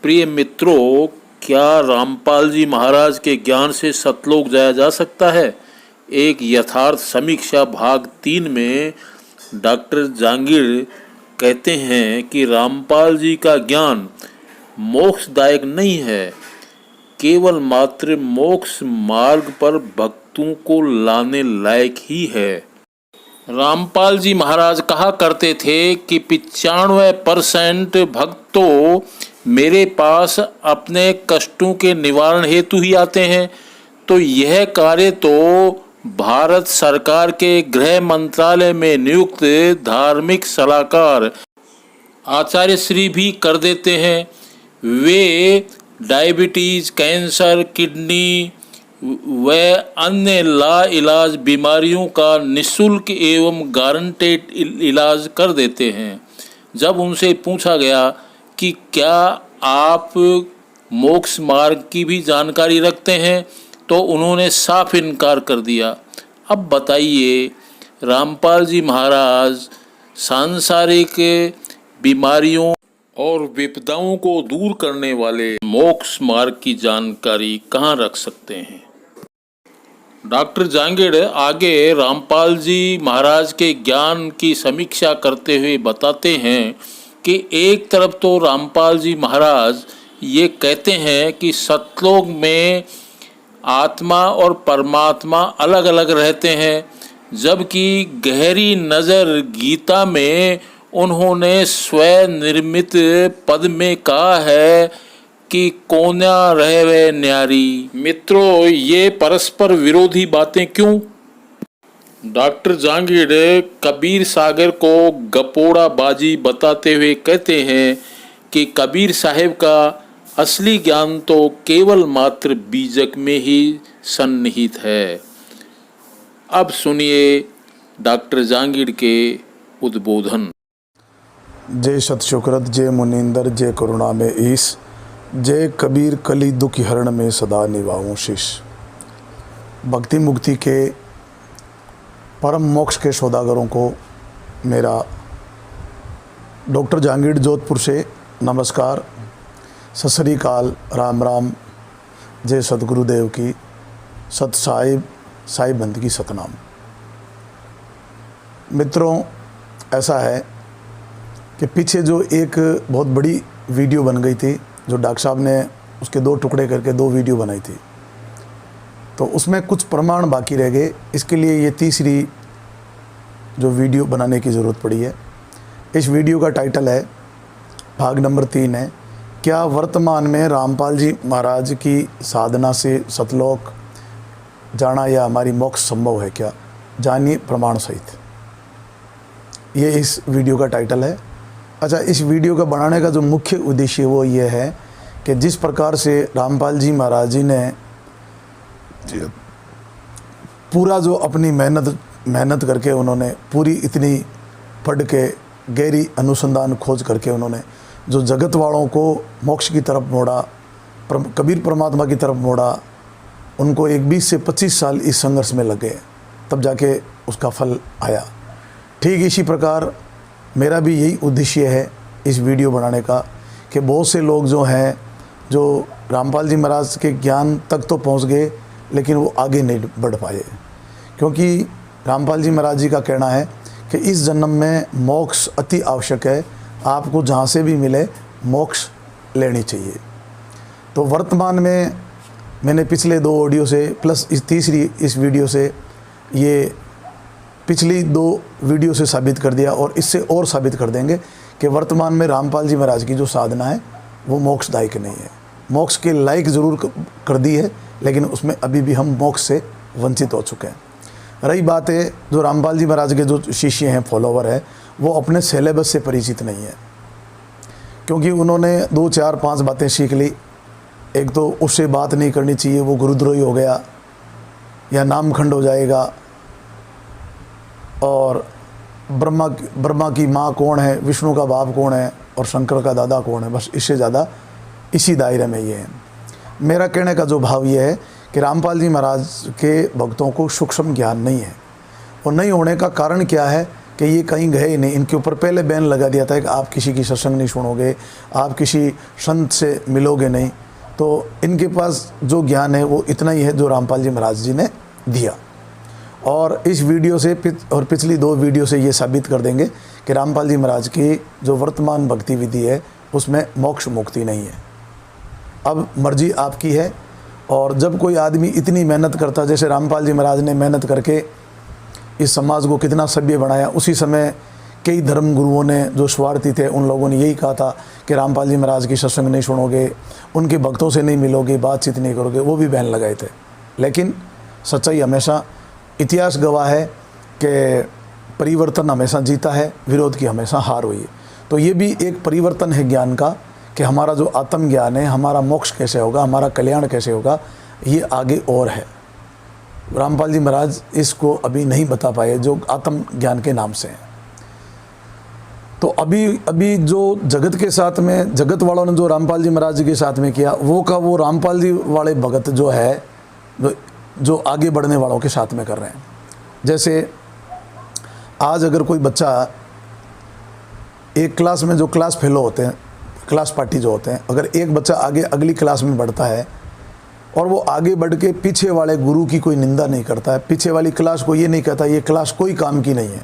प्रिय मित्रों, क्या रामपाल जी महाराज के ज्ञान से सतलोक जाया जा सकता है? एक यथार्थ समीक्षा भाग 3 में डॉक्टर जांगीड़ कहते हैं कि रामपाल जी का ज्ञान मोक्षदायक नहीं है, केवल मात्र मोक्ष मार्ग पर भक्तों को लाने लायक ही है। रामपाल जी महाराज कहा करते थे कि 95% भक्त तो मेरे पास अपने कष्टों के निवारण हेतु ही आते हैं। तो यह कार्य तो भारत सरकार के गृह मंत्रालय में नियुक्त धार्मिक सलाहकार आचार्य श्री भी कर देते हैं। वे डायबिटीज, कैंसर, किडनी व अन्य लाइलाज बीमारियों का निःशुल्क एवं गारंटेड इलाज कर देते हैं। जब उनसे पूछा गया कि क्या आप मोक्ष मार्ग की भी जानकारी रखते हैं, तो उन्होंने साफ इनकार कर दिया। अब बताइए, रामपाल जी महाराज सांसारिक बीमारियों और विपदाओं को दूर करने वाले मोक्ष मार्ग की जानकारी कहाँ रख सकते हैं? डॉक्टर जांगीड़ आगे रामपाल जी महाराज के ज्ञान की समीक्षा करते हुए बताते हैं कि एक तरफ तो रामपाल जी महाराज ये कहते हैं कि सतलोक में आत्मा और परमात्मा अलग अलग रहते हैं, जबकि गहरी नज़र गीता में उन्होंने स्वनिर्मित पद में कहा है कि कोन्या रहवे न्यारी। मित्रों, ये परस्पर विरोधी बातें क्यों? डॉक्टर जांगीड़ कबीर सागर को गपोड़ा बाजी बताते हुए कहते हैं कि कबीर साहिब का असली ज्ञान तो केवल मात्र बीजक में ही सन्निहित है। अब सुनिए डॉक्टर जांगीड़ के उद्बोधन। जय सतशुक्रत, जय मुनिंदर, जय करुणा में ईश, जय कबीर कली दुखी हरण में सदा निभाऊं शीश। भक्ति मुक्ति के परम मोक्ष के सौदागरों को मेरा डॉक्टर जांगीड़ जोधपुर से नमस्कार, सत श्री अकाल, राम राम, जय सतगुरुदेव की, सत साहिब बंद की सतनाम। मित्रों, ऐसा है कि पीछे जो एक बहुत बड़ी वीडियो बन गई थी, जो डॉक्टर साहब ने उसके 2 टुकड़े करके 2 वीडियो बनाई थी, तो उसमें कुछ प्रमाण बाकी रह गए। इसके लिए ये तीसरी जो वीडियो बनाने की ज़रूरत पड़ी है। इस वीडियो का टाइटल है, भाग नंबर 3 है, क्या वर्तमान में रामपाल जी महाराज की साधना से सतलोक जाना या हमारी मोक्ष संभव है क्या? जानिए प्रमाण सहित। ये इस वीडियो का टाइटल है। अच्छा, इस वीडियो का बनाने का जो मुख्य उद्देश्य वो ये है कि जिस प्रकार से रामपाल जी महाराज जी ने पूरा जो अपनी मेहनत करके उन्होंने पूरी इतनी पढ़ के गहरी अनुसंधान खोज करके उन्होंने जो जगत वालों को मोक्ष की तरफ मोड़ा, कबीर परमात्मा की तरफ मोड़ा, उनको एक 20 से 25 साल इस संघर्ष में लगे, तब जाके उसका फल आया। ठीक इसी प्रकार मेरा भी यही उद्देश्य है इस वीडियो बनाने का कि बहुत से लोग जो हैं, जो रामपाल जी महाराज के ज्ञान तक तो पहुंच गए, लेकिन वो आगे नहीं बढ़ पाए, क्योंकि रामपाल जी महाराज जी का कहना है कि इस जन्म में मोक्ष अति आवश्यक है, आपको जहाँ से भी मिले मोक्ष लेनी चाहिए। तो वर्तमान में मैंने पिछले 2 ऑडियो से प्लस इस तीसरी इस वीडियो से, ये पिछली 2 वीडियो से साबित कर दिया और इससे और साबित कर देंगे कि वर्तमान में रामपाल जी महाराज की जो साधना है वो मोक्षदायक नहीं है। मोक्ष के लायक ज़रूर कर दी है, लेकिन उसमें अभी भी हम मोक्ष से वंचित हो चुके हैं। रही बात है, जो रामपाल जी महाराज के जो शिष्य हैं, फॉलोवर हैं, वो अपने सिलेबस से परिचित नहीं है, क्योंकि उन्होंने 2, 4, 5 बातें सीख ली। एक तो उससे बात नहीं करनी चाहिए, वो गुरुद्रोही हो गया या नामखंड हो जाएगा, और ब्रह्मा की माँ कौन है, विष्णु का बाप कौन है और शंकर का दादा कौन है, बस इससे ज़्यादा इसी दायरे में ये है। मेरा कहने का जो भाव ये है कि रामपाल जी महाराज के भक्तों को सूक्ष्म ज्ञान नहीं है, और नहीं होने का कारण क्या है कि ये कहीं गए ही नहीं। इनके ऊपर पहले बैन लगा दिया था कि आप किसी की सत्संग नहीं सुनोगे, आप किसी संत से मिलोगे नहीं। तो इनके पास जो ज्ञान है वो इतना ही है जो रामपाल जी महाराज जी ने दिया। और इस वीडियो से और पिछली 2 वीडियो से ये साबित कर देंगे कि रामपाल जी महाराज की जो वर्तमान भक्ति विधि है उसमें मोक्ष मुक्ति नहीं है। अब मर्जी आपकी है। और जब कोई आदमी इतनी मेहनत करता, जैसे रामपाल जी महाराज ने मेहनत करके इस समाज को कितना सभ्य बनाया, उसी समय कई धर्म गुरुओं ने जो स्वार्थी थे उन लोगों ने यही कहा था कि रामपाल जी महाराज की सत्संग नहीं सुनोगे, उनके भक्तों से नहीं मिलोगे, बातचीत नहीं करोगे, वो भी बैन लगाए थे। लेकिन सच्चाई हमेशा, इतिहास गवाह है कि परिवर्तन हमेशा जीता है, विरोध की हमेशा हार हुई है। तो ये भी एक परिवर्तन है ज्ञान का कि हमारा जो आत्मज्ञान है, हमारा मोक्ष कैसे होगा, हमारा कल्याण कैसे होगा, ये आगे और है। रामपाल जी महाराज इसको अभी नहीं बता पाए जो आत्मज्ञान के नाम से हैं। तो अभी जो जगत के साथ में, जगत वालों ने जो रामपाल जी महाराज जी के साथ में किया, वो रामपाल जी वाले भगत जो है जो आगे बढ़ने वालों के साथ में कर रहे हैं। जैसे आज अगर कोई बच्चा एक क्लास में, जो क्लास फेलो होते हैं, क्लास पार्टी जो होते हैं, अगर एक बच्चा आगे अगली क्लास में बढ़ता है और वो आगे बढ़ के पीछे वाले गुरु की कोई निंदा नहीं करता है, पीछे वाली क्लास को ये नहीं कहता ये क्लास कोई काम की नहीं है,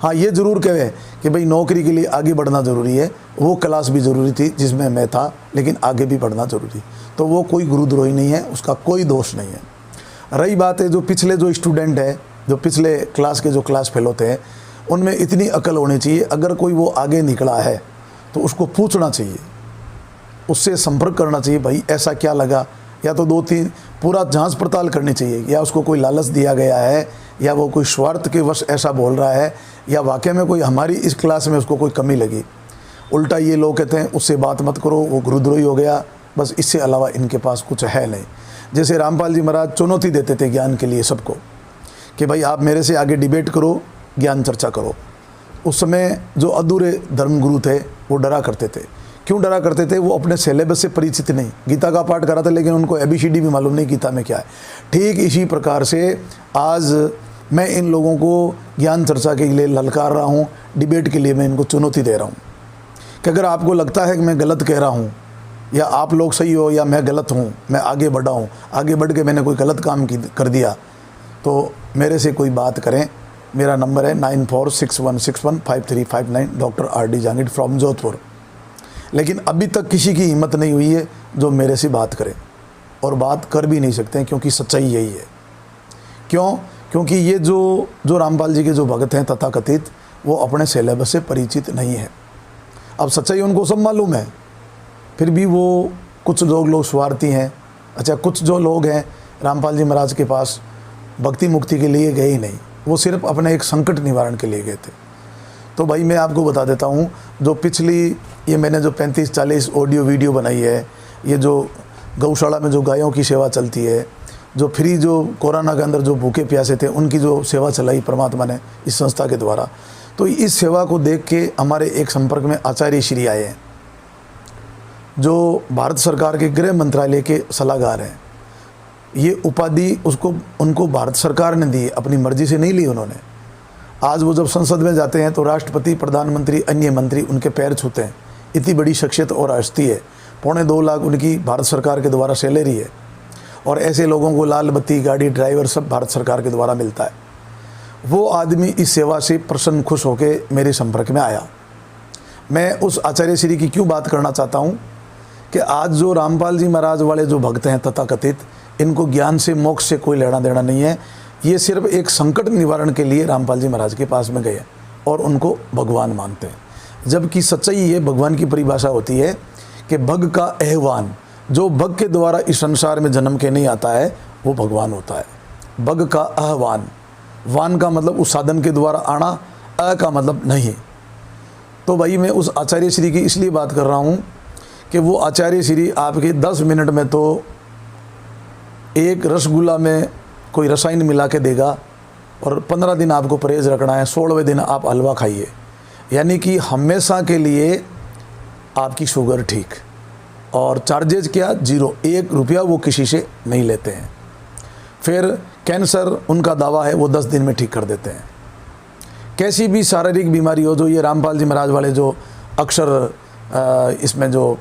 हाँ ये ज़रूर कहे कि भाई नौकरी के लिए आगे बढ़ना ज़रूरी है, वो क्लास भी ज़रूरी थी जिसमें मैं था, लेकिन आगे भी बढ़ना ज़रूरी, तो वो कोई गुरुद्रोही नहीं है, उसका कोई दोष नहीं है। रही बात है जो पिछले जो स्टूडेंट है, जो पिछले क्लास के जो क्लास फेल होते हैं, उनमें इतनी अकल होनी चाहिए, अगर कोई वो आगे निकला है तो उसको पूछना चाहिए, उससे संपर्क करना चाहिए, भाई ऐसा क्या लगा, या तो 2-3 पूरा जांच पड़ताल करनी चाहिए, या उसको कोई लालच दिया गया है, या वो कोई स्वार्थ के वश ऐसा बोल रहा है, या वाकई में कोई हमारी इस क्लास में उसको कोई कमी लगी। उल्टा ये लोग कहते हैं उससे बात मत करो, वो गुरुद्रोही हो गया, बस इससे अलावा इनके पास कुछ है नहीं। जैसे रामपाल जी महाराज चुनौती देते थे ज्ञान के लिए सबको कि भाई आप मेरे से आगे डिबेट करो, ज्ञान चर्चा करो। उस समय जो अधूरे धर्मगुरु थे वो डरा करते थे। क्यों डरा करते थे? वो अपने सिलेबस से परिचित नहीं, गीता का पाठ करा था लेकिन उनको ABCD भी मालूम नहीं गीता में क्या है। ठीक इसी प्रकार से आज मैं इन लोगों को ज्ञान चर्चा के लिए ललकार रहा हूँ, डिबेट के लिए मैं इनको चुनौती दे रहा हूँ कि अगर आपको लगता है कि मैं गलत कह रहा हूँ, या आप लोग सही हो या मैं गलत हूँ, मैं आगे बढ़ा हूँ, आगे बढ़ के मैंने कोई गलत काम कर दिया, तो मेरे से कोई बात करें। मेरा नंबर है 9461615359, doctor RD Jangid from Jodhpur. लेकिन अभी तक किसी की हिम्मत नहीं हुई है जो मेरे से बात करे, और बात कर भी नहीं सकते हैं, क्योंकि सच्चाई यही है। क्यों? क्योंकि ये जो रामपाल जी के जो भगत हैं तथाकथित, वो अपने सिलेबस से परिचित नहीं है। अब सच्चाई उनको सब मालूम है, फिर भी वो कुछ लोग स्वार्थी हैं। अच्छा, कुछ जो लोग हैं रामपाल जी महाराज के पास भक्ति मुक्ति के लिए गए ही नहीं, वो सिर्फ अपने एक संकट निवारण के लिए गए थे। तो भाई मैं आपको बता देता हूँ, जो पिछली ये मैंने जो 35-40 ऑडियो वीडियो बनाई है, ये जो गौशाला में जो गायों की सेवा चलती है, जो फ्री जो कोरोना के अंदर जो भूखे प्यासे थे उनकी जो सेवा चलाई परमात्मा ने इस संस्था के द्वारा, तो इस सेवा को देख के हमारे एक संपर्क में आचार्य श्री आए हैं, जो भारत सरकार के गृह मंत्रालय के सलाहकार हैं। ये उपाधि उनको भारत सरकार ने दी, अपनी मर्जी से नहीं ली उन्होंने। आज वो जब संसद में जाते हैं तो राष्ट्रपति, प्रधानमंत्री, अन्य मंत्री उनके पैर छूते हैं। इतनी बड़ी शख्सियत और हस्ती है, 2.25 लाख उनकी भारत सरकार के द्वारा सैलरी है, और ऐसे लोगों को लाल बत्ती, गाड़ी, ड्राइवर सब भारत सरकार के द्वारा मिलता है। वो आदमी इस सेवा से प्रसन्न खुश होकर मेरे संपर्क में आया। मैं उस आचार्य श्री की क्यों बात करना चाहता हूँ कि आज जो रामपाल जी महाराज वाले जो भक्त हैं तथाकथित, इनको ज्ञान से, मोक्ष से कोई लेना देना नहीं है। ये सिर्फ एक संकट निवारण के लिए रामपाल जी महाराज के पास में गए और उनको भगवान मानते हैं, जबकि सच्चाई ये भगवान की परिभाषा होती है कि भग का आहवान, जो भग के द्वारा इस संसार में जन्म के नहीं आता है वो भगवान होता है। भग का आहवान, वान का मतलब उस साधन के द्वारा आना, अ का मतलब नहीं। तो भाई मैं उस आचार्य श्री की इसलिए बात कर रहा हूँ कि वो आचार्य श्री आपके 10 मिनट में तो एक रसगुल्ला में कोई रसायन मिला के देगा, और 15 दिन आपको परहेज रखना है, 16वें दिन आप हलवा खाइए, यानी कि हमेशा के लिए आपकी शुगर ठीक, और चार्जेज क्या, 0, 1 रुपया वो किसी से नहीं लेते हैं। फिर कैंसर उनका दावा है वो 10 दिन में ठीक कर देते हैं। कैसी भी शारीरिक बीमारी हो, जो ये रामपाल जी महाराज वाले जो अक्सर इसमें जो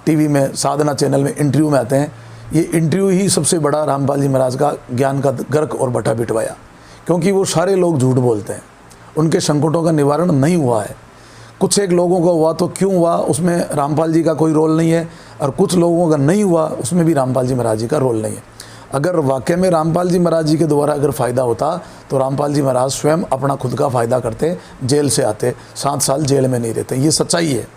टीवी में साधना चैनल में इंटरव्यू में आते हैं, ये इंटरव्यू ही सबसे बड़ा रामपाल जी महाराज का ज्ञान का गर्क और बटा बिटवाया, क्योंकि वो सारे लोग झूठ बोलते हैं, उनके संकटों का निवारण नहीं हुआ है। कुछ एक लोगों का हुआ तो क्यों हुआ, उसमें रामपाल जी का कोई रोल नहीं है, और कुछ लोगों का नहीं हुआ उसमें भी रामपाल जी महाराज जी का रोल नहीं है। अगर वाकई में रामपाल जी महाराज जी के द्वारा अगर फ़ायदा होता तो रामपाल जी महाराज स्वयं अपना खुद का फ़ायदा करते, जेल से आते, 7 साल जेल में नहीं रहते। ये सच्चाई है।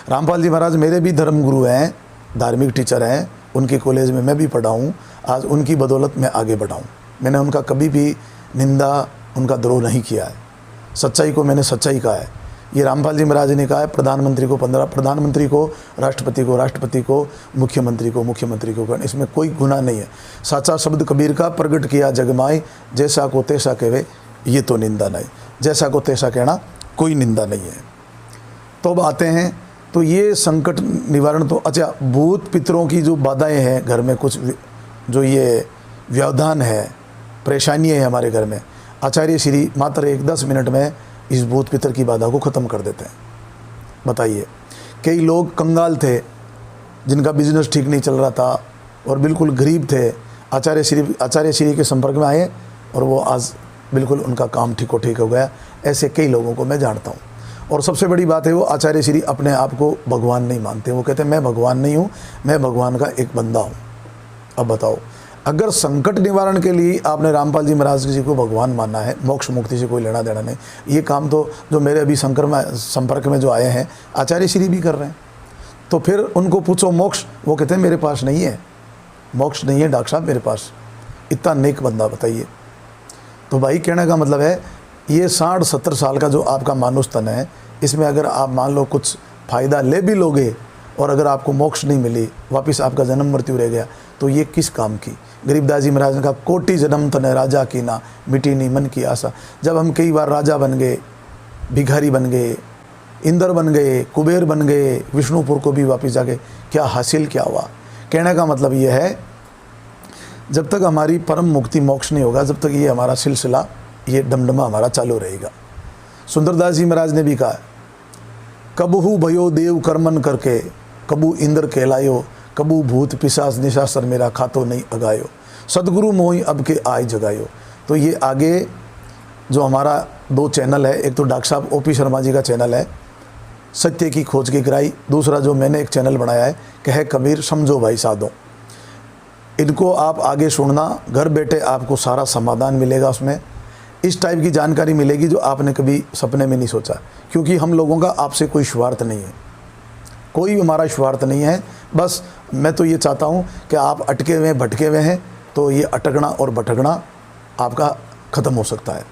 रामपाल जी महाराज मेरे भी धर्म गुरु हैं, धार्मिक टीचर हैं, उनके कॉलेज में मैं भी पढ़ा हूँ। आज उनकी बदौलत मैं आगे बढ़ा हूँ। मैंने उनका कभी भी निंदा, उनका द्रोह नहीं किया है। सच्चाई को मैंने सच्चाई कहा है। ये रामपाल जी महाराज ने कहा है, प्रधानमंत्री को 15, प्रधानमंत्री को राष्ट्रपति को, राष्ट्रपति को मुख्यमंत्री को, मुख्यमंत्री को, इसमें कोई गुनाह नहीं है। साचा शब्द कबीर का, प्रगट किया जगमाई, जैसा को तैसा कहे ये तो निंदा नहीं, जैसा को तैसा कहना कोई निंदा नहीं है। तो अब आते हैं, तो ये संकट निवारण तो अच्छा, भूत पितरों की जो बाधाएं हैं घर में, कुछ जो ये व्यवधान है, परेशानियाँ हैं हमारे घर में, आचार्य श्री मात्र 10 मिनट में इस भूत पितर की बाधा को ख़त्म कर देते हैं। बताइए, कई लोग कंगाल थे, जिनका बिजनेस ठीक नहीं चल रहा था और बिल्कुल गरीब थे, आचार्य श्री के संपर्क में आए और वो आज बिल्कुल उनका काम ठीक हो गया। ऐसे कई लोगों को मैं जानता हूँ। और सबसे बड़ी बात है, वो आचार्य श्री अपने आप को भगवान नहीं मानते। वो कहते हैं मैं भगवान नहीं हूँ, मैं भगवान का एक बंदा हूँ। अब बताओ, अगर संकट निवारण के लिए आपने रामपाल जी महाराज जी को भगवान मानना है, मोक्ष मुक्ति से कोई लेना देना नहीं, ये काम तो जो मेरे अभी संपर्क में जो आए हैं आचार्य श्री भी कर रहे हैं। तो फिर उनको पूछो मोक्ष, वो कहते हैं मेरे पास नहीं है, मोक्ष नहीं है डॉक्टर साहब मेरे पास। इतना नेक बंदा, बताइए। तो भाई कहने का मतलब है, ये 60-70 साल का जो आपका मानुष तन है, इसमें अगर आप मान लो कुछ फ़ायदा ले भी लोगे और अगर आपको मोक्ष नहीं मिली, वापस आपका जन्म मृत्यु रह गया, तो ये किस काम की। गरीबदास जी महाराज ने कहा, कोटि जन्म तने राजा की ना, मिटी नहीं मन की आशा। जब हम कई बार राजा बन गए, भिखारी बन गए, इंद्र बन गए, कुबेर बन गए, विष्णुपुर को भी वापस जाके क्या हासिल क्या हुआ। कहने का मतलब ये है, जब तक हमारी परम मुक्ति मोक्ष नहीं होगा, जब तक ये हमारा सिलसिला, ये डमडमा हमारा चालू रहेगा। सुंदरदास जी महाराज ने भी कहा, कबहू भयो देव कर्मन करके, कबू इंद्र कहलायो, कबू भूत पिशाच निशाचर मेरा खातो नहीं अगायो, सदगुरु मोहि अब के आय जगायो। तो ये आगे जो हमारा 2 चैनल है, एक तो डॉक्टर साहब OP शर्मा जी का चैनल है सत्य की खोज की गहराई, दूसरा जो मैंने एक चैनल बनाया है कहे कबीर समझो भाई साधो। इनको आप आगे सुनना, घर बैठे आपको सारा समाधान मिलेगा। उसमें इस टाइप की जानकारी मिलेगी जो आपने कभी सपने में नहीं सोचा, क्योंकि हम लोगों का आपसे कोई स्वार्थ नहीं है, कोई हमारा स्वार्थ नहीं है। बस मैं तो ये चाहता हूँ कि आप अटके हुए भटके हुए हैं, तो ये अटकना और भटकना आपका ख़त्म हो सकता है।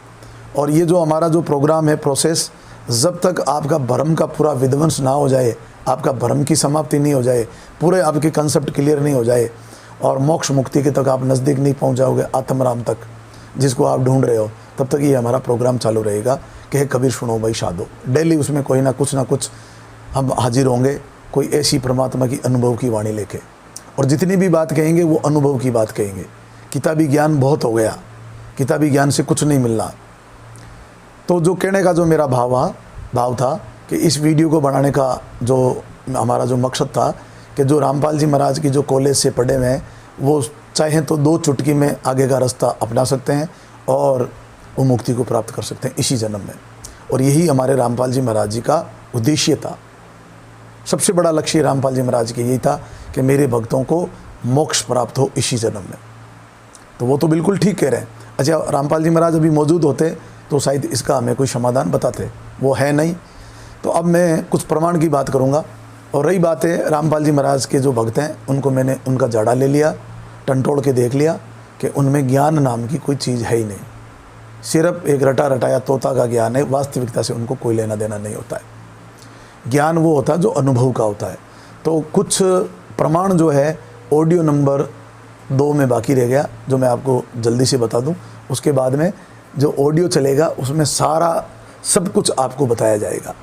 और ये जो हमारा जो प्रोग्राम है, प्रोसेस, जब तक आपका भ्रम का पूरा विध्वंस ना हो जाए, आपका भ्रम की समाप्ति नहीं हो जाए, पूरे आपके कंसेप्ट क्लियर नहीं हो जाए और मोक्ष मुक्ति के तक आप नज़दीक नहीं पहुँच जाओगे, आत्मराम तक जिसको आप ढूंढ रहे हो, तब तक ये हमारा प्रोग्राम चालू रहेगा कि कबीर सुनो भाई साधो। डेली उसमें कोई ना कुछ हम हाजिर होंगे, कोई ऐसी परमात्मा की अनुभव की वाणी लेके, और जितनी भी बात कहेंगे वो अनुभव की बात कहेंगे। किताबी ज्ञान बहुत हो गया, किताबी ज्ञान से कुछ नहीं मिलना। तो जो कहने का जो मेरा भाव था कि इस वीडियो को बनाने का जो हमारा जो मकसद था कि जो रामपाल जी महाराज की जो कॉलेज से पढ़े हुए हैं, वो चाहें तो 2 चुटकी में आगे का रास्ता अपना सकते हैं और वो मुक्ति को प्राप्त कर सकते हैं इसी जन्म में। और यही हमारे रामपाल जी महाराज जी का उद्देश्य था। सबसे बड़ा लक्ष्य रामपाल जी महाराज की यही था कि मेरे भक्तों को मोक्ष प्राप्त हो इसी जन्म में। तो वो तो बिल्कुल ठीक कह रहे हैं। अच्छा, रामपाल जी महाराज अभी मौजूद होते तो शायद इसका हमें कोई समाधान बताते, वो है नहीं। तो अब मैं कुछ प्रमाण की बात करूँगा। और रही बात है, रामपाल जी महाराज के जो भक्त हैं उनको मैंने उनका जाड़ा ले लिया, टंटोड़ के देख लिया कि उनमें ज्ञान नाम की कोई चीज़ है ही नहीं, सिर्फ एक रटा रटाया तोता का ज्ञान है। वास्तविकता से उनको कोई लेना देना नहीं होता है। ज्ञान वो होता है जो अनुभव का होता है। तो कुछ प्रमाण जो है ऑडियो नंबर 2 में बाकी रह गया, जो मैं आपको जल्दी से बता दूं। उसके बाद में जो ऑडियो चलेगा उसमें सारा सब कुछ आपको बताया जाएगा।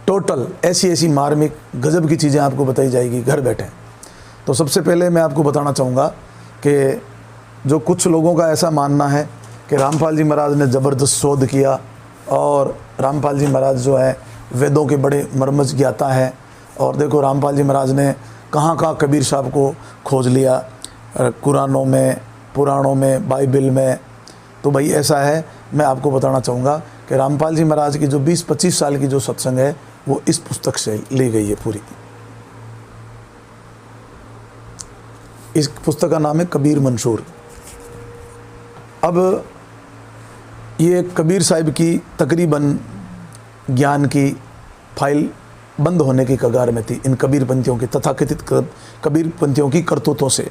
टोटल ऐसी मार्मिक गजब की चीज़ें आपको बताई जाएगी घर बैठे। तो सबसे पहले मैं आपको बताना चाहूँगा कि जो कुछ लोगों का ऐसा मानना है कि रामपाल जी महाराज ने ज़बरदस्त शोध किया और रामपाल जी महाराज जो है वेदों के बड़े मर्मज्ञ ज्ञाता हैं। और देखो रामपाल जी महाराज ने कहाँ कहाँ कबीर साहब को खोज लिया, कुरानों में, पुराणों में, बाइबल में। तो भाई ऐसा है, मैं आपको बताना चाहूँगा कि रामपाल जी महाराज की जो 20-25 साल की जो सत्संग है वो इस पुस्तक से ली गई है पूरी। इस पुस्तक का नाम है कबीर मंशूर। अब ये कबीर साहिब की तकरीबन ज्ञान की फाइल बंद होने की कगार में थी इन कबीरपंथियों की, तथाकथित कबीरपंथियों की करतूतों से।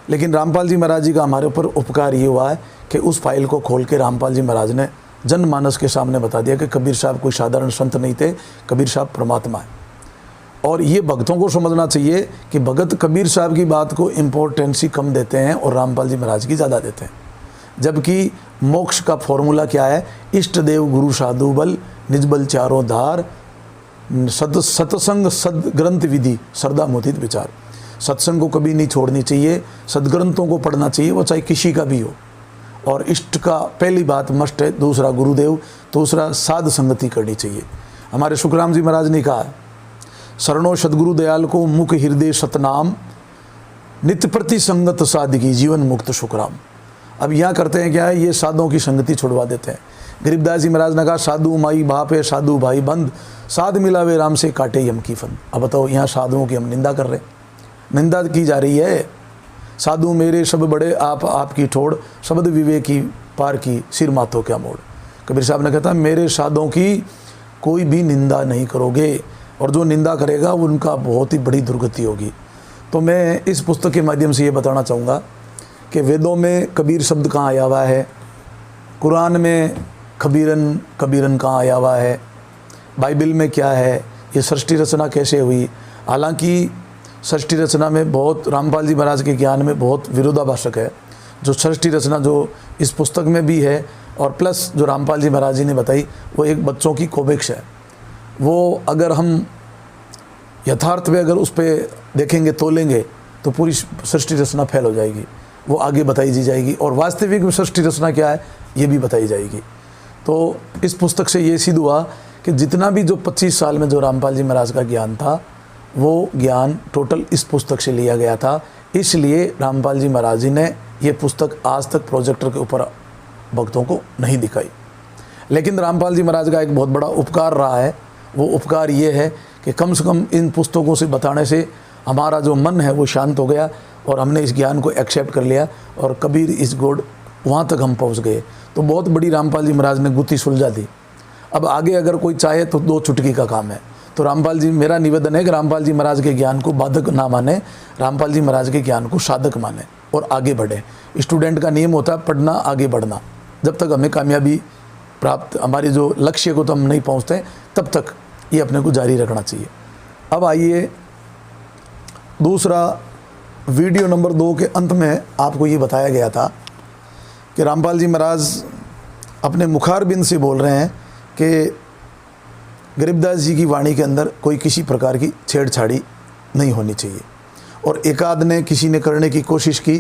लेकिन रामपाल जी महाराज जी का हमारे ऊपर उपकार ये हुआ है कि उस फाइल को खोल के रामपाल जी महाराज ने जनमानस के सामने बता दिया कि कबीर साहब कोई साधारण संत नहीं थे, कबीर साहब परमात्मा है। और ये भक्तों को समझना चाहिए कि भगत कबीर साहब की बात को इम्पोर्टेंसी कम देते हैं और रामपाल जी महाराज की ज़्यादा देते हैं। जबकि मोक्ष का फॉर्मूला क्या है? इष्ट देव गुरु साधु बल निजबल चारों धार, सत्संग सदग्रंथ विधि श्रद्धा मोहित विचार। सत्संग को कभी नहीं छोड़नी चाहिए, सदग्रंथों को पढ़ना चाहिए, वो चाहे किसी का भी हो। और इष्ट का पहली बात मस्ट है, दूसरा गुरुदेव, दूसरा साध संगति करनी चाहिए। हमारे सुखराम जी महाराज ने कहा, शरणो सदगुरु दयाल को मुख हृदय सतनाम, नित्य प्रति संगत सादगी जीवन मुक्त सुखराम। अब यहाँ करते हैं क्या है, ये साधुओं की संगति छुड़वा देते हैं। गरीबदास जी महाराज ने कहा, साधु माई बाप है साधु भाई बंद, साध मिलावे राम से काटे यम की फंद। अब बताओ, यहाँ साधुओं की हम निंदा कर रहे हैं, निंदा की जा रही है। साधु मेरे सब बड़े आप आपकी ठोड़, शब्द विवेक की पार की सिर माथो क्या मोड़। कबीर साहब ने कहता, मेरे साधुओं की कोई भी निंदा नहीं करोगे, और जो निंदा करेगा उनका बहुत ही बड़ी दुर्गति होगी। तो मैं इस पुस्तक के माध्यम से ये बताना चाहूँगा कि वेदों में कबीर शब्द कहाँ आया हुआ है, कुरान में कबीरन कबीरन कहाँ आया हुआ है, बाइबल में क्या है, ये सृष्टि रचना कैसे हुई। हालांकि सृष्टि रचना में बहुत, रामपाल जी महाराज के ज्ञान में बहुत विरोधाभाषक है। जो सृष्टि रचना जो इस पुस्तक में भी है, और प्लस जो रामपाल जी महाराज जी ने बताई, वो एक बच्चों की कोबिक्स है। वो अगर हम यथार्थ में अगर उस पर देखेंगे, तोलेंगे, तो पूरी सृष्टि रचना फैल हो जाएगी, वो आगे बताई जी जाएगी। और वास्तविक सृष्टि रचना क्या है ये भी बताई जाएगी। तो इस पुस्तक से ये सिद्ध हुआ कि जितना भी जो 25 साल में जो रामपाल जी महाराज का ज्ञान था, वो ज्ञान टोटल इस पुस्तक से लिया गया था। इसलिए रामपाल जी महाराज जी ने ये पुस्तक आज तक प्रोजेक्टर के ऊपर भक्तों को नहीं दिखाई। लेकिन रामपाल जी महाराज का एक बहुत बड़ा उपकार रहा है। वो उपकार ये है कि कम से कम इन पुस्तकों से बताने से हमारा जो मन है वो शांत हो गया, और हमने इस ज्ञान को एक्सेप्ट कर लिया, और कबीर इस गोड वहाँ तक हम पहुँच गए। तो बहुत बड़ी रामपाल जी महाराज ने गुत्थी सुलझा दी। अब आगे अगर कोई चाहे तो 2 चुटकी का काम है। तो रामपाल जी, मेरा निवेदन है कि रामपाल जी महाराज के ज्ञान को बाधक ना माने, रामपाल जी महाराज के ज्ञान को साधक माने और आगे बढ़े। स्टूडेंट का नियम होता है पढ़ना, आगे बढ़ना। जब तक हमें कामयाबी प्राप्त, हमारे जो लक्ष्य को तो हम नहीं पहुंचते, तब तक ये अपने को जारी रखना चाहिए। अब आइए दूसरा, वीडियो नंबर 2 के अंत में आपको ये बताया गया था कि रामपाल जी महाराज अपने मुखारबिंद से बोल रहे हैं कि गरीबदास जी की वाणी के अंदर कोई किसी प्रकार की छेड़छाड़ी नहीं होनी चाहिए, और एकाद ने किसी ने करने की कोशिश की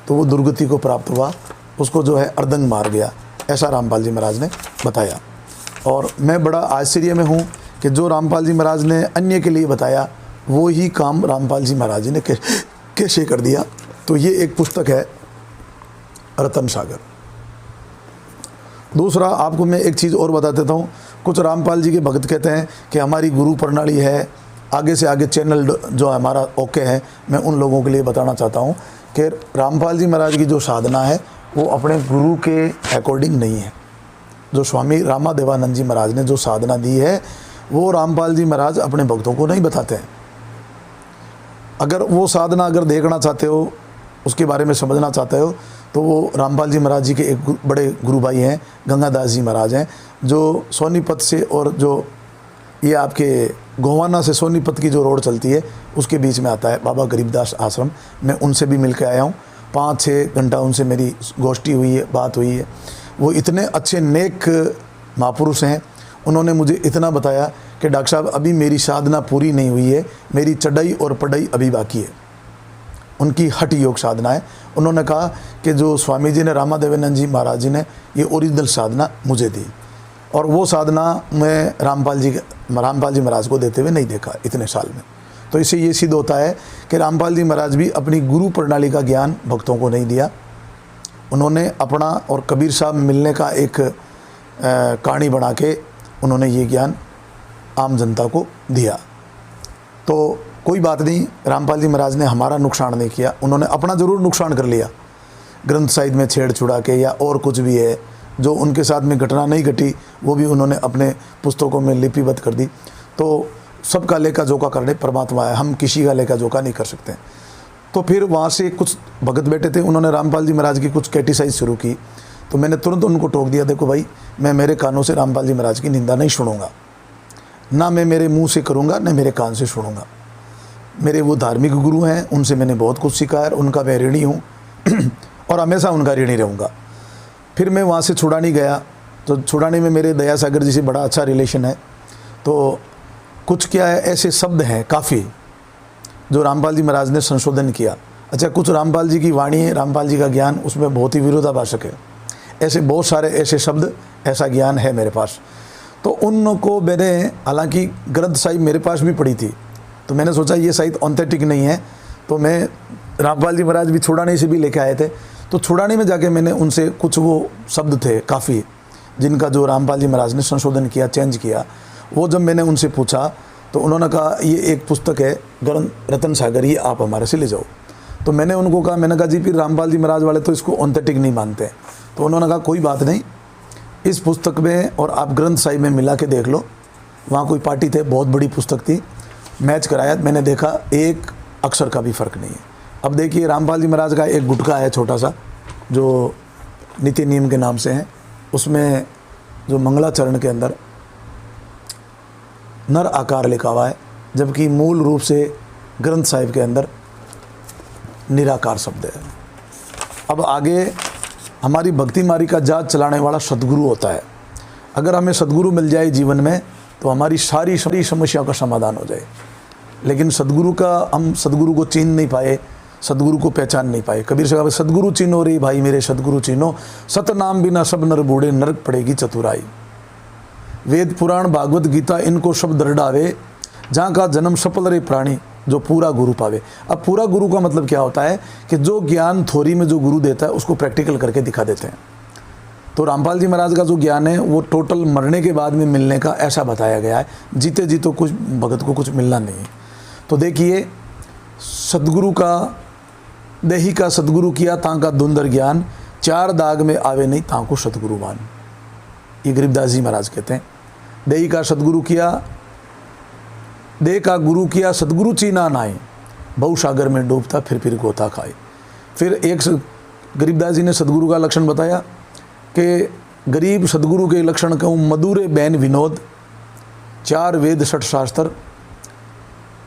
तो वो दुर्गति को प्राप्त हुआ, उसको जो है अर्दंग मार गया, ऐसा रामपाल जी महाराज ने बताया। और मैं बड़ा आश्चर्य में हूँ कि जो रामपाल जी महाराज ने अन्य के लिए बताया, वो ही काम रामपाल जी महाराज जी ने कैसे कर दिया। तो ये एक पुस्तक है रतन सागर। दूसरा, आपको मैं एक चीज़ और बता देता हूँ। कुछ रामपाल जी के भक्त कहते हैं कि हमारी गुरु प्रणाली है, आगे से आगे चैनल जो हमारा ओके है। मैं उन लोगों के लिए बताना चाहता हूँ कि रामपाल जी महाराज की जो साधना है वो अपने गुरु के अकॉर्डिंग नहीं है। जो स्वामी रामादेवानंद जी महाराज ने जो साधना दी है, वो रामपाल जी महाराज अपने भक्तों को नहीं बताते हैं। अगर वो साधना अगर देखना चाहते हो, उसके बारे में समझना चाहते हो, तो वो रामपाल जी महाराज जी के एक बड़े गुरु भाई हैं, गंगादास जी महाराज हैं, जो सोनीपत से, और जो ये आपके गोवाना से सोनीपत की जो रोड चलती है उसके बीच में आता है बाबा गरीबदास आश्रम। मैं उनसे भी मिल के आया हूँ, 5-6 घंटा उनसे मेरी गोष्ठी हुई है, बात हुई है। वो इतने अच्छे नेक महापुरुष हैं। उन्होंने मुझे इतना बताया कि डॉक्टर साहब, अभी मेरी साधना पूरी नहीं हुई है, मेरी चढ़ाई और पढ़ाई अभी बाकी है। उनकी हठ योग साधना है। उन्होंने कहा कि जो स्वामी जी ने, रामादेवानंद जी महाराज जी ने, ये ओरिजिनल साधना मुझे दी। और वो साधना मैं रामपाल जी महाराज को देते हुए नहीं देखा इतने साल में। तो इससे ये सिद्ध होता है कि रामपाल जी महाराज भी अपनी गुरु प्रणाली का ज्ञान भक्तों को नहीं दिया। उन्होंने अपना और कबीर साहब मिलने का एक कहानी बना के उन्होंने ये ज्ञान आम जनता को दिया। तो कोई बात नहीं, रामपाल जी महाराज ने हमारा नुकसान नहीं किया, उन्होंने अपना ज़रूर नुकसान कर लिया ग्रंथ साहिब में छेड़ छुड़ा के या और कुछ भी है जो उनके साथ में घटना नहीं घटी वो भी उन्होंने अपने पुस्तकों में लिपिबद्ध कर दी। तो सबका लेखा जोखा करने परमात्मा है, हम किसी का लेखा जोखा नहीं कर सकते। तो फिर वहाँ से कुछ भगत बैठे थे, उन्होंने रामपाल जी महाराज की कुछ कैटिसाइज शुरू की। तो मैंने तुरंत उनको टोक दिया, देखो भाई मैं मेरे कानों से रामपाल जी महाराज की निंदा नहीं सुनूंगा, ना मैं मेरे मुंह से करूँगा ना मेरे कान से सुनूंगा। मेरे वो धार्मिक गुरु हैं, उनसे मैंने बहुत कुछ सीखा है, उनका मैं ऋणी हूँ और हमेशा उनका ऋणी रहूँगा। फिर मैं वहाँ से छुड़ानी गया, तो छुड़ानी में मेरे दया सागर जी से बड़ा अच्छा रिलेशन है। तो कुछ क्या है ऐसे शब्द हैं काफ़ी जो रामपाल जी महाराज ने संशोधन किया। अच्छा, कुछ रामपाल जी की वाणी है, रामपाल जी का ज्ञान उसमें बहुत ही विरोधाभाषक है। ऐसे बहुत सारे ऐसे शब्द, ऐसा ज्ञान है मेरे पास। तो उनको मैंने, हालांकि ग्रंथ साहिब मेरे पास भी पड़ी थी, तो मैंने सोचा ये शायद ऑथेंटिक नहीं है, तो मैं रामपाल जी महाराज भी छुड़ानी से भी लेके आए थे। तो छुड़ानी में जाके मैंने उनसे कुछ वो शब्द थे काफ़ी जिनका जो रामपाल जी महाराज ने संशोधन किया, चेंज किया, वो जब मैंने उनसे पूछा तो उन्होंने कहा ये एक पुस्तक है ग्रंथ रतन सागर, ये आप हमारे से ले जाओ। तो मैंने उनको कहा, मैंने कहा जी फिर रामपाल जी महाराज वाले तो इसको ऑथेंटिक नहीं मानते। तो उन्होंने कहा कोई बात नहीं, इस पुस्तक में और आप ग्रंथ साहिब में मिला के देख लो। वहाँ कोई पार्टी थे, बहुत बड़ी पुस्तक थी, मैच कराया, मैंने देखा एक अक्षर का भी फ़र्क नहीं है। अब देखिए रामपाल जी महाराज का एक गुटका है छोटा सा जो नीति नियम के नाम से है, उसमें जो मंगलाचरण के अंदर नर आकार लिखा हुआ है, जबकि मूल रूप से ग्रंथ साहिब के अंदर निराकार शब्द है। अब आगे हमारी भक्ति मारी का जात चलाने वाला सदगुरु होता है। अगर हमें सदगुरु मिल जाए जीवन में तो हमारी सारी समस्याओं का समाधान हो जाए। लेकिन सदगुरु का, हम सदगुरु को चिन्ह नहीं पाए, सदगुरु को पहचान नहीं पाए। कबीर साहब सदगुरु चिन्हो रे भाई मेरे सदगुरु चिन्हो, सतनाम बिना सब नर बूढ़े नरक पड़ेगी चतुराई। वेद पुराण भागवत गीता इनको सब दर डावे, जहाँ का जन्म सफल रे प्राणी जो पूरा गुरु पावे। अब पूरा गुरु का मतलब क्या होता है कि जो ज्ञान थ्योरी में जो गुरु देता है उसको प्रैक्टिकल करके दिखा देते हैं। तो रामपाल जी महाराज का जो ज्ञान है वो टोटल मरने के बाद में मिलने का ऐसा बताया गया है, जीते जी तो कुछ भगत को कुछ मिलना नहीं है। तो देखिए सदगुरु का देही का सदगुरु किया तांका धुंधर ज्ञान, चार दाग में आवे नहीं तांको सदगुरु मान। ये गरीबदास जी महाराज कहते हैं, देही का सदगुरु किया, देह का गुरु किया सदगुरु चीना नाए, बहु सागर में डूबता फिर गोता खाए। फिर एक गरीबदास जी ने सदगुरु का लक्षण बताया कि गरीब सदगुरु के लक्षण कहूँ मधुरे बैन विनोद, चार वेद छठ शास्त्र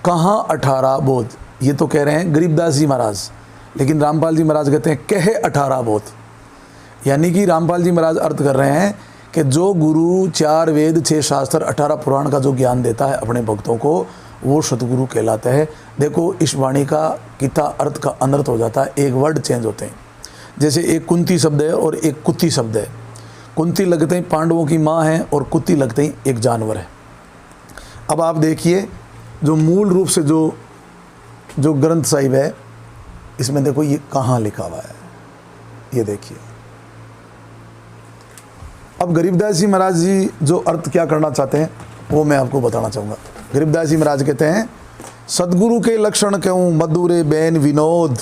कहाँ 18 बोध। ये तो कह रहे हैं गरीबदास जी महाराज, लेकिन रामपाल जी महाराज कहते हैं कहे 18 बोध। यानी कि रामपाल जी महाराज अर्थ कर रहे हैं कि जो गुरु 4 वेद 6 शास्त्र 18 पुराण का जो ज्ञान देता है अपने भक्तों को, वो सतगुरु कहलाता है। देखो इस वाणी का कितना अर्थ का अनर्थ हो जाता है, एक वर्ड चेंज होते हैं। जैसे एक कुंती शब्द है और एक कुत्ती शब्द है। कुंती लगते ही पांडवों की माँ है और कुत्ती लगते ही एक जानवर है। अब आप देखिए जो मूल रूप से जो ग्रंथ साहिब है, इसमें देखो ये कहाँ लिखा हुआ है, ये देखिए। अब गरीबदास जी महाराज जी जो अर्थ क्या करना चाहते हैं वो मैं आपको बताना चाहूँगा। गरीबदास जी महाराज कहते हैं सदगुरु के लक्षण कहूँ मधुरे बैन विनोद,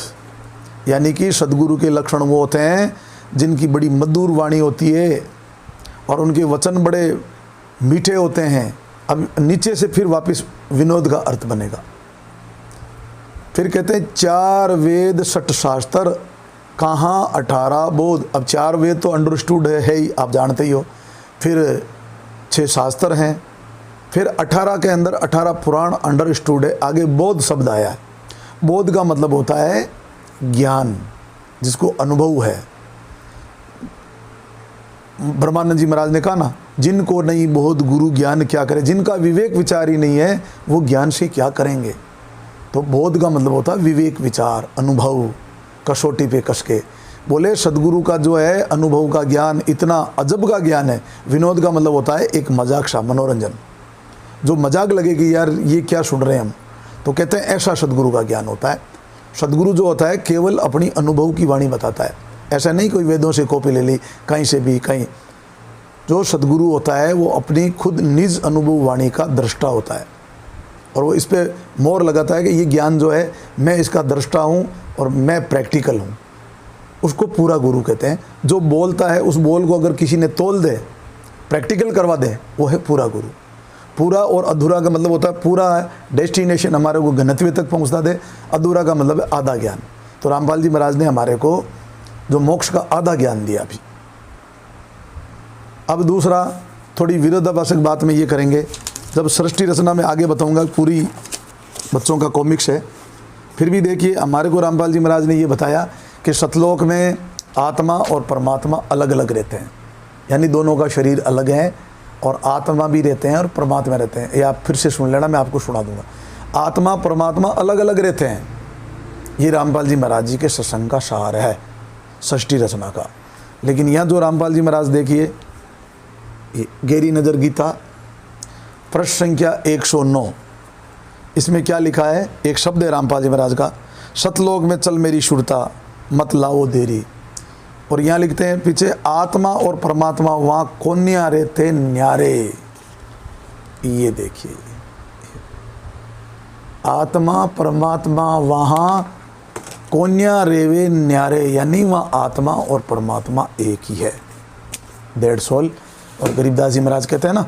यानी कि सदगुरु के लक्षण वो होते हैं जिनकी बड़ी मधुर वाणी होती है और उनके वचन बड़े मीठे होते हैं। अब नीचे से फिर वापस विनोद का अर्थ बनेगा। फिर कहते हैं 4 वेद 6 शास्त्र कहाँ 18 बोध। अब 4 वेद तो अंडरस्टूड है ही, आप जानते ही हो। फिर 6 शास्त्र हैं, फिर 18 के अंदर 18 पुराण अंडरस्टूड है। आगे बोध शब्द आया है। बोध का मतलब होता है ज्ञान, जिसको अनुभव है। ब्रह्मानंद जी महाराज ने कहा ना, जिनको नहीं बोध गुरु ज्ञान क्या करे। जिनका विवेक विचार ही नहीं है वो ज्ञान से क्या करेंगे। तो बोध का मतलब होता है विवेक विचार, अनुभव, कसौटी पे कस के। बोले सदगुरु का जो है अनुभव का ज्ञान इतना अजब का ज्ञान है। विनोद का मतलब होता है एक मजाक सा, मनोरंजन, जो मजाक लगे कि यार ये क्या सुन रहे हैं हम, तो कहते हैं ऐसा सदगुरु का ज्ञान होता है। सदगुरु जो होता है केवल अपनी अनुभव की वाणी बताता है, ऐसा नहीं कोई वेदों से कॉपी ले ली कहीं से भी कहीं। जो सदगुरु होता है वो अपनी खुद निज अनुभव वाणी का दृष्टा होता है और वो इस पर मोहर लगाता है कि ये ज्ञान जो है मैं इसका दृष्टा हूँ और मैं प्रैक्टिकल हूँ। उसको पूरा गुरु कहते हैं। जो बोलता है उस बोल को अगर किसी ने तोल दे, प्रैक्टिकल करवा दे, वो है पूरा गुरु। पूरा और अधूरा का मतलब होता है पूरा डेस्टिनेशन हमारे को गंतव्य तक पहुंचता दे, अधूरा का मतलब है आधा ज्ञान। तो रामपाल जी महाराज ने हमारे को जो मोक्ष का आधा ज्ञान दिया अभी। अब दूसरा थोड़ी विरोधाभासक बात में ये करेंगे, जब सृष्टि रचना में आगे बताऊंगा, पूरी बच्चों का कॉमिक्स है। फिर भी देखिए हमारे को रामपाल जी महाराज ने ये बताया कि सतलोक में आत्मा और परमात्मा अलग अलग रहते हैं, यानी दोनों का शरीर अलग है और आत्मा भी रहते हैं और परमात्मा रहते हैं। ये आप फिर से सुन लेना, मैं आपको सुना दूंगा। आत्मा परमात्मा अलग अलग रहते हैं। ये रामपाल जी महाराज जी के सत्संग का सार है सृष्टि रचना का। लेकिन यहाँ जो रामपाल जी महाराज देखिए, गहरी नज़र गीता पृष्ठ संख्या 109, इसमें क्या लिखा है? एक शब्द है रामपाल जी महाराज का, सतलोक में चल मेरी शुरता मत लाओ देरी। और यहाँ लिखते हैं पीछे, आत्मा और परमात्मा वहाँ कोन्या रहते न्यारे। ये देखिए, आत्मा परमात्मा वहाँ कोन्या रेवे न्यारे, यानी वहाँ आत्मा और परमात्मा एक ही है। That's all. और गरीबदास जी महाराज कहते हैं ना,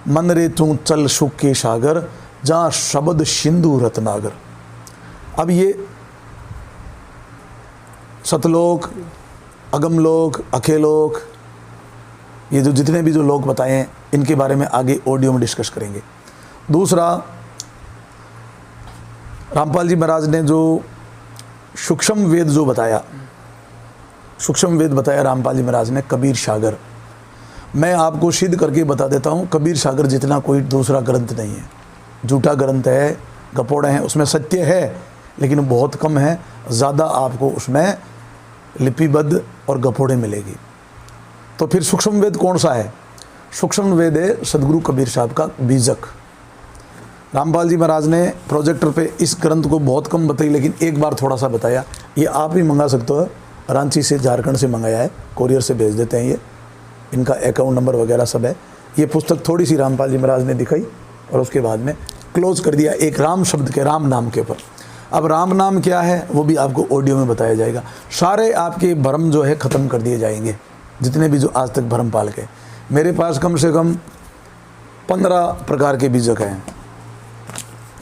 मन रे तू चल सुख के सागर, जहाँ शब्द सिंधु रत्नागर। अब ये सतलोक, अगमलोक, अखेलोक, ये जो जितने भी जो लोग बताए हैं, इनके बारे में आगे ऑडियो में डिस्कस करेंगे। दूसरा, रामपाल जी महाराज ने जो सूक्ष्म वेद जो बताया, सूक्ष्म वेद बताया रामपाल जी महाराज ने, कबीर सागर। मैं आपको सिद्ध करके बता देता हूँ, कबीर सागर जितना कोई दूसरा ग्रंथ नहीं है। झूठा ग्रंथ है, गपोड़े हैं, उसमें सत्य है लेकिन बहुत कम है, ज़्यादा आपको उसमें लिपिबद्ध और गपोड़े मिलेगी। तो फिर सूक्ष्म वेद कौन सा है? सूक्ष्म वेद है सदगुरु कबीर साहब का बीजक। रामपाल जी महाराज ने प्रोजेक्टर पे इस ग्रंथ को बहुत कम बताई, लेकिन एक बार थोड़ा सा बताया। ये आप भी मंगा सकते हो, रांची से, झारखंड से मंगाया है, कोरियर से भेज देते हैं। ये इनका अकाउंट नंबर वगैरह सब है। ये पुस्तक थोड़ी सी रामपाल जी महाराज ने दिखाई और उसके बाद में क्लोज कर दिया एक राम शब्द के, राम नाम के ऊपर। अब राम नाम क्या है वो भी आपको ऑडियो में बताया जाएगा। सारे आपके भ्रम जो है ख़त्म कर दिए जाएंगे, जितने भी जो आज तक भ्रम पाल के। मेरे पास कम से कम 15 प्रकार के बीजक हैं।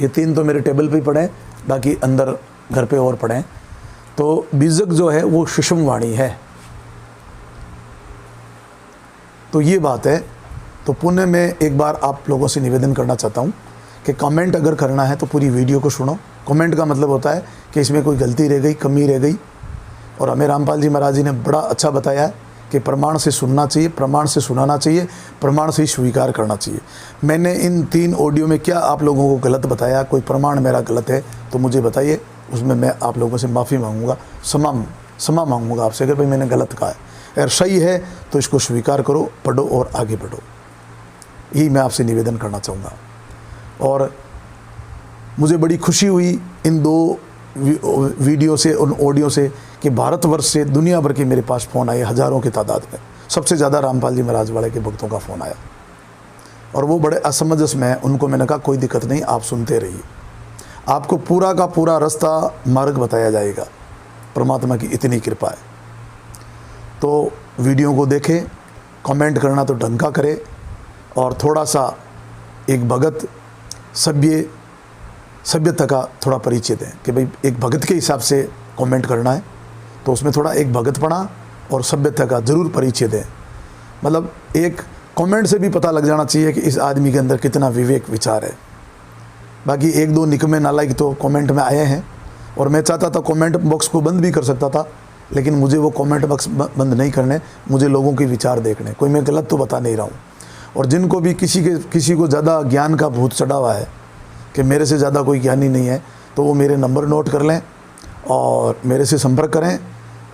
ये 3 तो मेरे टेबल पे ही पड़े हैं, बाकी अंदर घर पे और पड़े हैं। तो बीजक जो है वो सूक्ष्म वाणी है। तो ये बात है। तो पुण्य में एक बार आप लोगों से निवेदन करना चाहता हूँ कि कमेंट अगर करना है तो पूरी वीडियो को सुनो। कमेंट का मतलब होता है कि इसमें कोई गलती रह गई, कमी रह गई। और हमें रामपाल जी महाराज जी ने बड़ा अच्छा बताया है कि प्रमाण से सुनना चाहिए, प्रमाण से सुनाना चाहिए, प्रमाण से ही स्वीकार करना चाहिए। मैंने इन 3 ऑडियो में क्या आप लोगों को गलत बताया, कोई प्रमाण मेरा गलत है तो मुझे बताइए, उसमें मैं आप लोगों से माफ़ी मांगूंगा, क्षमा मांगूंगा आपसे अगर भाई मैंने गलत कहा है। अगर सही है तो इसको स्वीकार करो, पढ़ो और आगे बढ़ो। यही मैं आपसे निवेदन करना चाहूँगा। और मुझे बड़ी खुशी हुई इन 2 वीडियो से, उन ऑडियो से, कि भारतवर्ष से दुनिया भर के मेरे पास फ़ोन आए, हज़ारों की तादाद में। सबसे ज़्यादा रामपाल जी महाराज वाले के भक्तों का फ़ोन आया और वो बड़े असमंजस में हैं। उनको मैंने कहा कोई दिक्कत नहीं, आप सुनते रहिए, आपको पूरा का पूरा रास्ता मार्ग बताया जाएगा। परमात्मा की इतनी कृपा है। तो वीडियो को देखें, कमेंट करना तो ढंग का करे, और थोड़ा सा एक भगत सभ्यता का थोड़ा परिचय दें कि भाई एक भगत के हिसाब से कमेंट करना है, तो उसमें थोड़ा एक भगतपना और सभ्यता का ज़रूर परिचय दें। मतलब एक कमेंट से भी पता लग जाना चाहिए कि इस आदमी के अंदर कितना विवेक विचार है। बाकी 1-2 निकम्मे नालायक तो कमेंट में आए हैं, और मैं चाहता था कमेंट बॉक्स को बंद भी कर सकता था, लेकिन मुझे वो कमेंट बॉक्स बंद नहीं करने, मुझे लोगों के विचार देखने। कोई मैं गलत तो बता नहीं रहा हूँ। और जिनको भी किसी को ज़्यादा ज्ञान का भूत चढ़ा हुआ है कि मेरे से ज़्यादा कोई ज्ञानी नहीं है, तो वो मेरे नंबर नोट कर लें और मेरे से संपर्क करें।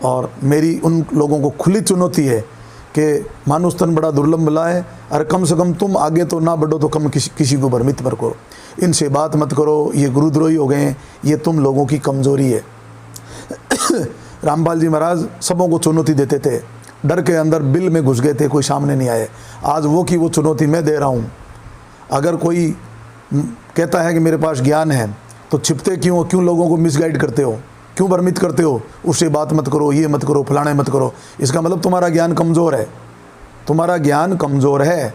और मेरी उन लोगों को खुली चुनौती है कि मानुष तन बड़ा दुर्लभ मिला है, और कम से कम तुम आगे तो ना बढ़ो तो कम किसी को भ्रमित मत करो, इनसे बात मत करो, ये गुरुद्रोही हो गए हैं, ये तुम लोगों की कमजोरी है। रामपाल जी महाराज सबों को चुनौती देते थे, डर के अंदर बिल में घुस गए थे, कोई सामने नहीं आए। आज वो की वो चुनौती मैं दे रहा हूँ। अगर कोई कहता है कि मेरे पास ज्ञान है तो छिपते क्यों लोगों को मिसगाइड करते हो, क्यों भ्रमित करते हो, उससे बात मत करो, ये मत करो, फलाने मत करो। इसका मतलब तुम्हारा ज्ञान कमज़ोर है, तुम्हारा ज्ञान कमज़ोर है,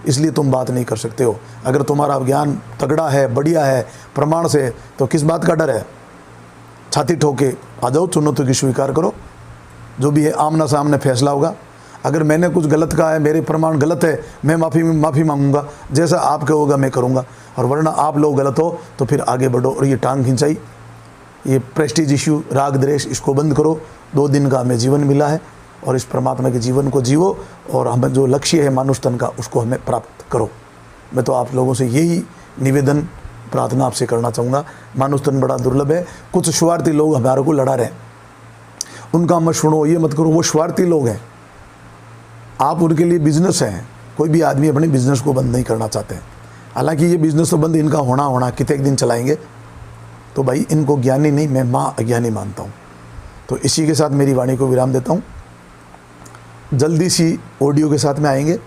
इसलिए तुम बात नहीं कर सकते हो। अगर तुम्हारा ज्ञान तगड़ा है, बढ़िया है, प्रमाण से, तो किस बात का डर है। छाती ठोके आ जाओ, चुनौती की स्वीकार करो, जो भी है आमना सामने फैसला होगा। अगर मैंने कुछ गलत कहा है, मेरे प्रमाण गलत है, मैं माफ़ी मांगूंगा, जैसा आप कहोगा मैं करूंगा, और वरना आप लोग गलत हो तो फिर आगे बढ़ो। और ये टांग खिंचाई, ये प्रेस्टीज इश्यू, राग द्वेष, इसको बंद करो। 2 दिन का हमें जीवन मिला है और इस परमात्मा के जीवन को जीवो, और हमें जो लक्ष्य है मानुष तन का उसको हमें प्राप्त करो। मैं तो आप लोगों से यही निवेदन प्रार्थना आपसे करना चाहूँगा। मानुष तन बड़ा दुर्लभ है। कुछ स्वार्थी लोग हमारे को लड़ा रहे हैं, उनका मत सुनो, ये मत करो, वो स्वार्थी लोग हैं। आप उनके लिए बिजनेस हैं। कोई भी आदमी अपने बिजनेस को बंद नहीं करना चाहते हैं। हालांकि ये बिजनेस तो बंद इनका होना कितने दिन चलाएंगे, तो भाई इनको ज्ञानी नहीं, मैं माँ अज्ञानी मानता हूँ। तो इसी के साथ मेरी वाणी को विराम देता हूँ। जल्दी सी ऑडियो के साथ में आएंगे,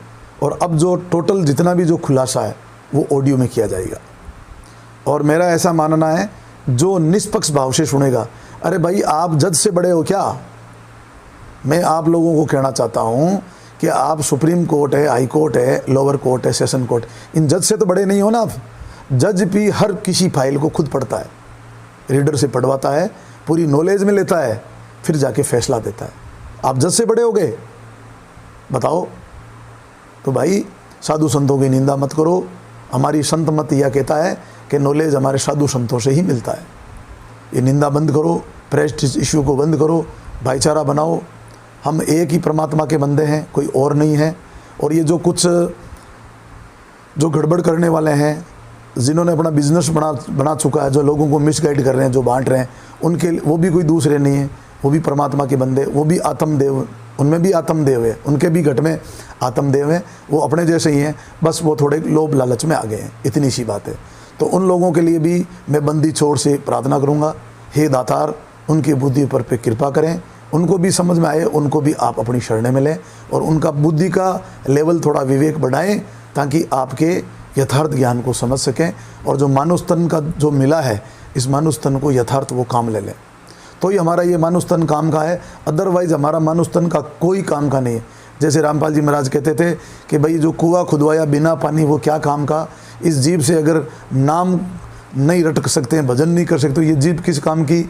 और अब जो टोटल जितना भी जो खुलासा है वो ऑडियो में किया जाएगा। और मेरा ऐसा मानना है, जो निष्पक्ष भाव से सुनेगा, अरे भाई आप जज से बड़े हो क्या? मैं आप लोगों को कहना चाहता हूँ कि आप सुप्रीम कोर्ट है, हाई कोर्ट है, लोअर कोर्ट है, सेशन कोर्ट, इन जज से तो बड़े नहीं हो ना आप। जज भी हर किसी फाइल को खुद पढ़ता है, रीडर से पढ़वाता है, पूरी नॉलेज में लेता है, फिर जाके फैसला देता है। आप जज से बड़े हो गए, बताओ? तो भाई साधु संतों की निंदा मत करो। हमारी संत मत यह कहता है कि नॉलेज हमारे साधु संतों से ही मिलता है। ये निंदा बंद करो, प्रेस्टीज इश्यू को बंद करो, भाईचारा बनाओ। हम एक ही परमात्मा के बंदे हैं, कोई और नहीं है। और ये जो कुछ जो गड़बड़ करने वाले हैं, जिन्होंने अपना बिजनेस बना चुका है, जो लोगों को मिसगाइड कर रहे हैं, जो बांट रहे हैं, उनके वो भी कोई दूसरे नहीं है, वो भी परमात्मा के बंदे, वो भी आत्मदेव, उनमें भी आत्मदेव है, उनके भी घट में आत्मदेव है, वो अपने जैसे ही हैं, बस वो थोड़े लोभ लालच में आ गए हैं, इतनी सी बात है। तो उन लोगों के लिए भी मैं बंदी छोड़ से प्रार्थना करूँगा, हे दातार उनकी बुद्धि पर कृपा करें, उनको भी समझ में आए, उनको भी आप अपनी शरण में लें, और उनका बुद्धि का लेवल थोड़ा विवेक बढ़ाएं, ताकि आपके यथार्थ ज्ञान को समझ सकें, और जो मानुष तन का जो मिला है, इस मानुष तन को यथार्थ वो काम ले लें। तो ही हमारा ये मानुष तन काम का है, अदरवाइज हमारा मानुष तन का कोई काम का नहीं है। जैसे रामपाल जी महाराज कहते थे कि भाई जो कुआं खुदवाया बिना पानी वो क्या काम का। इस जीव से अगर नाम नहीं रटक सकते हैं, भजन नहीं कर सकते, तो ये जीव किस काम की।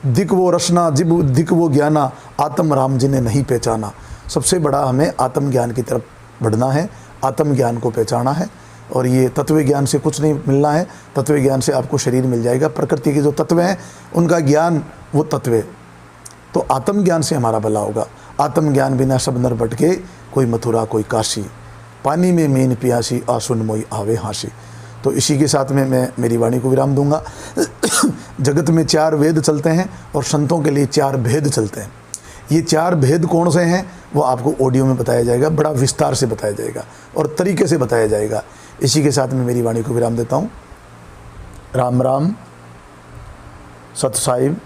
दिक वो रचना जिब दिक वो ज्ञाना, आत्म राम जी ने नहीं पहचाना। सबसे बड़ा हमें आत्मज्ञान की तरफ बढ़ना है, आत्मज्ञान को पहचाना है। और ये तत्व ज्ञान से कुछ नहीं मिलना है, तत्व ज्ञान से आपको शरीर मिल जाएगा। प्रकृति के जो तत्व हैं उनका ज्ञान वो तत्व है, तो आत्मज्ञान से हमारा भला होगा। आत्मज्ञान बिना सब नर भटके, कोई मथुरा कोई काशी, पानी में मीन पियासी, आसुन मोई आवे हासी। तो इसी के साथ में मैं मेरी वाणी को विराम दूंगा। जगत में 4 वेद चलते हैं और संतों के लिए 4 भेद चलते हैं। ये 4 भेद कौन से हैं वो आपको ऑडियो में बताया जाएगा, बड़ा विस्तार से बताया जाएगा और तरीके से बताया जाएगा। इसी के साथ में मेरी वाणी को विराम देता हूँ। राम राम, सत साहिब,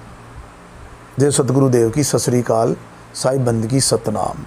जय सतगुरुदेव की, सत श्री अकाल, साहिब बंद की सतनाम।